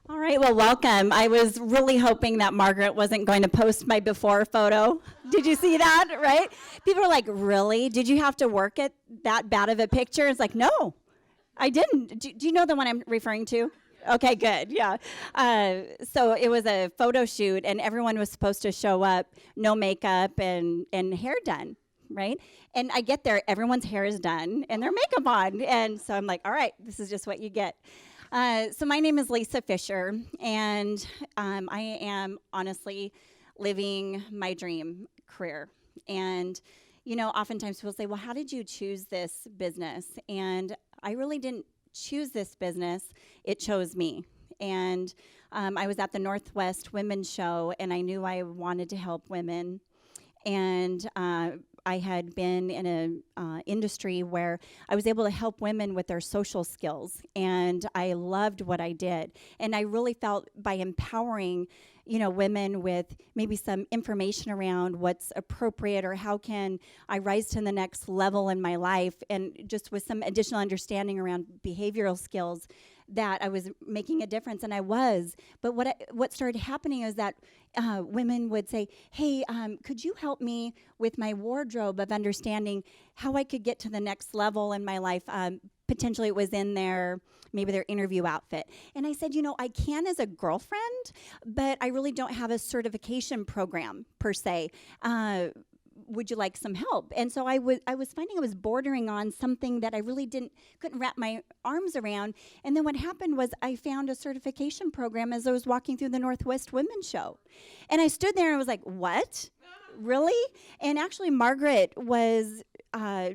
All right, well, welcome. I was really hoping that Margaret wasn't going to post my before photo. Did you see that, right? People are like, really? Did you have to work at that bad of a picture? It's like, no, I didn't. Do you know the one I'm referring to? Okay, good, yeah. So it was a photo shoot, and everyone was supposed to show up, no makeup and hair done, right? And I get there, everyone's hair is done, and their makeup on. And so I'm like, all right, this is just what you get. So my name is Lisa Fischer, and I am honestly living my dream career. And, you know, oftentimes people say, well, how did you choose this business? And I really didn't choose this business, it chose me. And I was at the Northwest Women's Show, and I knew I wanted to help women. And I had been in an industry where I was able to help women with their social skills, and I loved what I did. And I really felt by empowering, you know, women with maybe some information around what's appropriate or how can I rise to the next level in my life, and just with some additional understanding around behavioral skills, that I was making a difference, and I was. But what started happening is that women would say, hey, could you help me with my wardrobe of understanding how I could get to the next level in my life? Potentially it was in maybe their interview outfit. And I said, you know, I can as a girlfriend, but I really don't have a certification program per se. Would you like some help? And so I was finding I was bordering on something that I really couldn't wrap my arms around. And then what happened was I found a certification program as I was walking through the Northwest Women's Show. And I stood there and I was like, what? Really? And actually Margaret was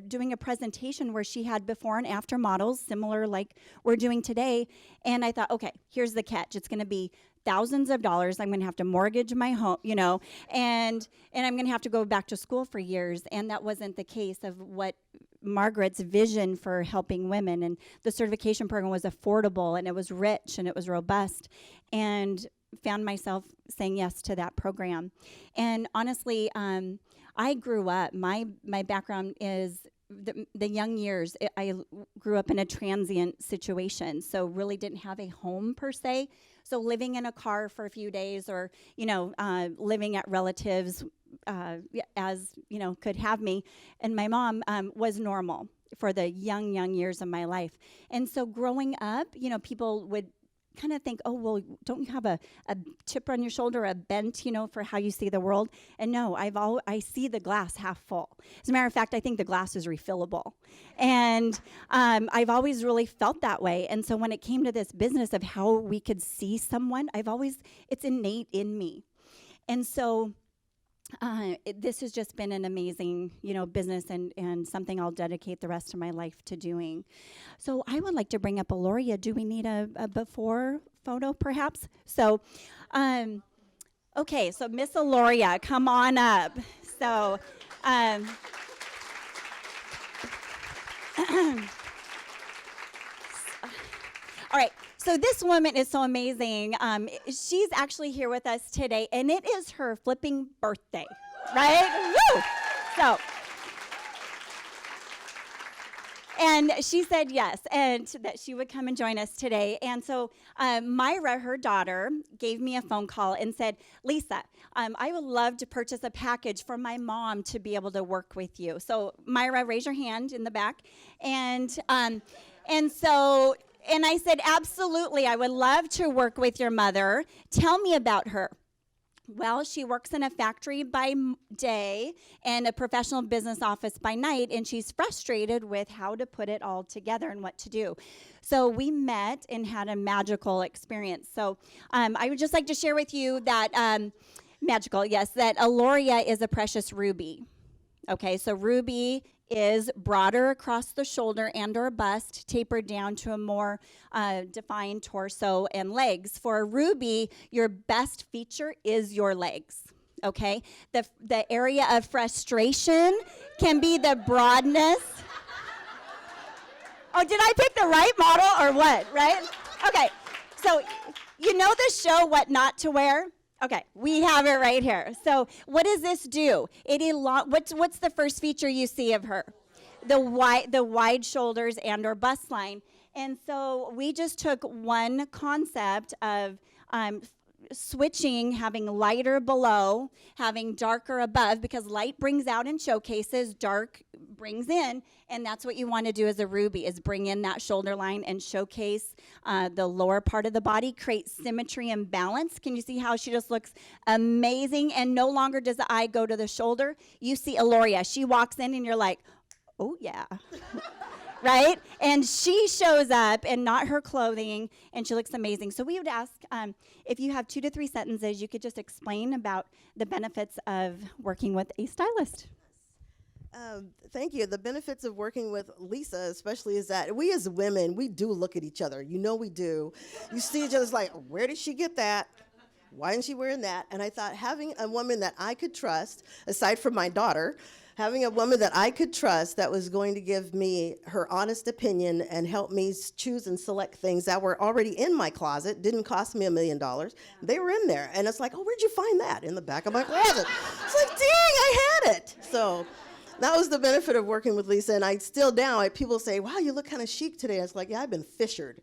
doing a presentation where she had before and after models, similar like we're doing today. And I thought, okay, here's the catch. It's going to be thousands of dollars. I'm going to have to mortgage my home, you know, and I'm going to have to go back to school for years. And that wasn't the case of what Margaret's vision for helping women. And the certification program was affordable, and it was rich, and it was robust, and found myself saying yes to that program. And honestly, I grew up, my background is the young years. I grew up in a transient situation, so really didn't have a home per se. So living in a car for a few days, or, you know, living at relatives as, you know, could have me. And my mom was normal for the young years of my life. And so growing up, you know, people would kind of think, oh, well, don't you have a chip on your shoulder, a bent, you know, for how you see the world? And no, I see the glass half full. As a matter of fact, I think the glass is refillable. And I've always really felt that way. And so when it came to this business of how we could see someone, it's innate in me. And so this has just been an amazing, you know, business, and something I'll dedicate the rest of my life to doing. So I would like to bring up Aloria. Do we need a before photo, perhaps? So, okay, so Miss Aloria, come on up. So, all right. So this woman is so amazing. She's actually here with us today, and it is her flipping birthday, right? Woo! So, and she said yes, and that she would come and join us today. And so Myra, her daughter, gave me a phone call and said, Lisa, I would love to purchase a package for my mom to be able to work with you. So Myra, raise your hand in the back. And so... And I said, absolutely, I would love to work with your mother. Tell me about her. Well, she works in a factory by day and a professional business office by night, and she's frustrated with how to put it all together and what to do. So we met and had a magical experience. So I would just like to share with you that, magical, yes, that Aloria is a precious ruby. Okay, so ruby is broader across the shoulder and or bust, tapered down to a more defined torso and legs. For a ruby, your best feature is your legs, okay? The area of frustration can be the broadness. Oh, did I pick the right model or what, right? Okay, so you know the show What Not to Wear? Okay, we have it right here. So what does this do? What's the first feature you see of her? The wide shoulders and or bust line. And so we just took one concept of switching, having lighter below, having darker above, because light brings out and showcases, dark brings in, and that's what you want to do as a ruby, is bring in that shoulder line and showcase the lower part of the body, create symmetry and balance. Can you see how she just looks amazing? And no longer does the eye go to the shoulder. You see Aloria, she walks in and you're like, oh yeah. Right? And she shows up and not her clothing, and she looks amazing. So we would ask if you have 2 to 3 sentences, you could just explain about the benefits of working with a stylist. Thank you. The benefits of working with Lisa especially is that we as women, we do look at each other. You know we do. You see each other's like, where did she get that? Why isn't she wearing that? And I thought having a woman that I could trust, aside from my daughter, having a woman that I could trust that was going to give me her honest opinion and help me choose and select things that were already in my closet, didn't cost me $1 million. They were in there. And it's like, oh, where'd you find that? In the back of my closet. It's like, dang, I had it. So that was the benefit of working with Lisa. And I still now, people say, wow, you look kind of chic today. I was like, yeah, I've been Fishered.